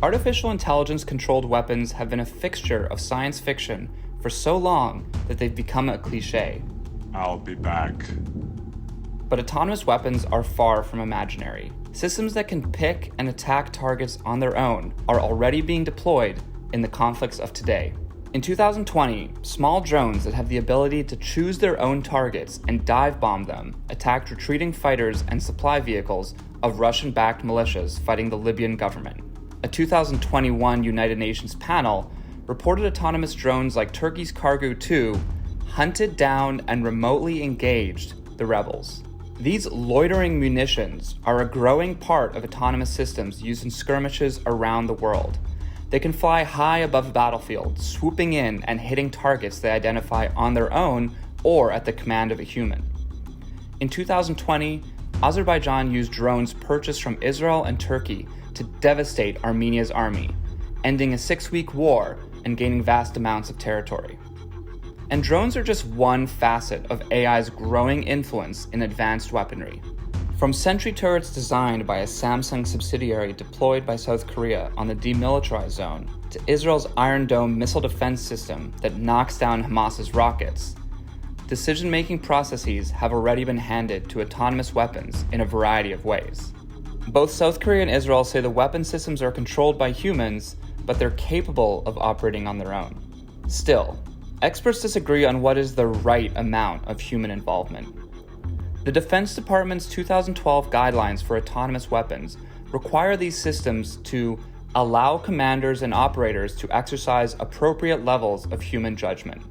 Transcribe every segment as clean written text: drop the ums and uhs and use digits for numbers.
Artificial intelligence-controlled weapons have been a fixture of science fiction for so long that they've become a cliché. I'll be back. But autonomous weapons are far from imaginary. Systems that can pick and attack targets on their own are already being deployed in the conflicts of today. In 2020, small drones that have the ability to choose their own targets and dive bomb them attacked retreating fighters and supply vehicles of Russian-backed militias fighting the Libyan government. A 2021 United Nations panel reported autonomous drones like Turkey's Kargu 2 hunted down and remotely engaged the rebels. These loitering munitions are a growing part of autonomous systems used in skirmishes around the world. They can fly high above a battlefield, swooping in and hitting targets they identify on their own or at the command of a human. In 2020, Azerbaijan used drones purchased from Israel and Turkey to devastate Armenia's army, ending a 6-week war and gaining vast amounts of territory. And drones are just one facet of AI's growing influence in advanced weaponry. From sentry turrets designed by a Samsung subsidiary deployed by South Korea on the demilitarized zone, to Israel's Iron Dome missile defense system that knocks down Hamas's rockets, decision-making processes have already been handed to autonomous weapons in a variety of ways. Both South Korea and Israel say the weapon systems are controlled by humans, but they're capable of operating on their own. Still, experts disagree on what is the right amount of human involvement. The Defense Department's 2012 guidelines for autonomous weapons require these systems to allow commanders and operators to exercise appropriate levels of human judgment.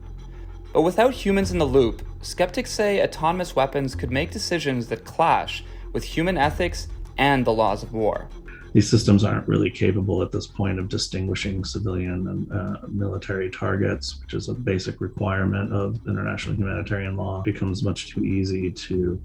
But without humans in the loop, skeptics say autonomous weapons could make decisions that clash with human ethics and the laws of war. These systems aren't really capable at this point of distinguishing civilian and military targets, which is a basic requirement of international humanitarian law. It becomes much too easy to,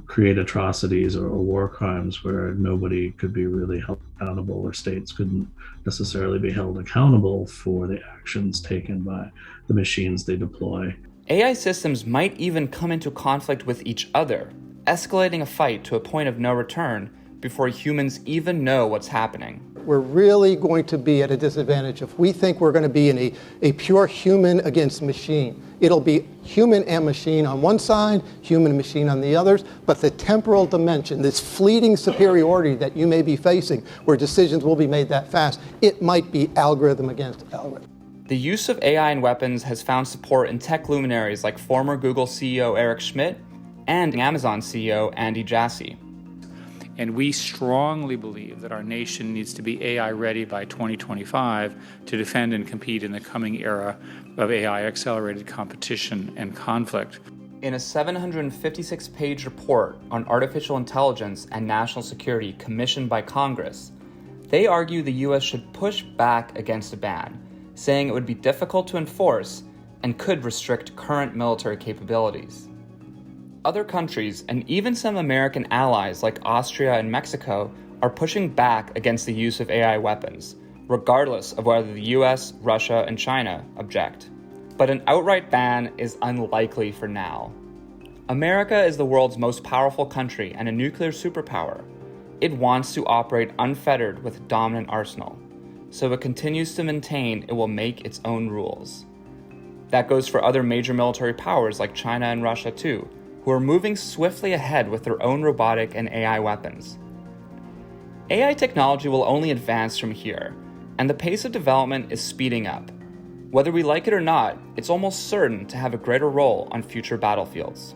create atrocities or war crimes where nobody could be really held accountable, or states couldn't necessarily be held accountable for the actions taken by the machines they deploy. AI systems might even come into conflict with each other, escalating a fight to a point of no return before humans even know what's happening. We're really going to be at a disadvantage if we think we're going to be in a pure human against machine. It'll be human and machine on one side, human and machine on the others, but the temporal dimension, this fleeting superiority that you may be facing, where decisions will be made that fast, it might be algorithm against algorithm. The use of AI in weapons has found support in tech luminaries like former Google CEO Eric Schmidt and Amazon CEO Andy Jassy. And we strongly believe that our nation needs to be AI ready by 2025 to defend and compete in the coming era of AI accelerated competition and conflict. In a 756-page report on artificial intelligence and national security commissioned by Congress, they argue the US should push back against a ban, saying it would be difficult to enforce and could restrict current military capabilities. Other countries, and even some American allies like Austria and Mexico, are pushing back against the use of AI weapons, regardless of whether the US, Russia, and China object. But an outright ban is unlikely for now. America is the world's most powerful country and a nuclear superpower. It wants to operate unfettered with a dominant arsenal, so it continues to maintain it will make its own rules. That goes for other major military powers like China and Russia too, who are moving swiftly ahead with their own robotic and AI weapons. AI technology will only advance from here, and the pace of development is speeding up. Whether we like it or not, it's almost certain to have a greater role on future battlefields.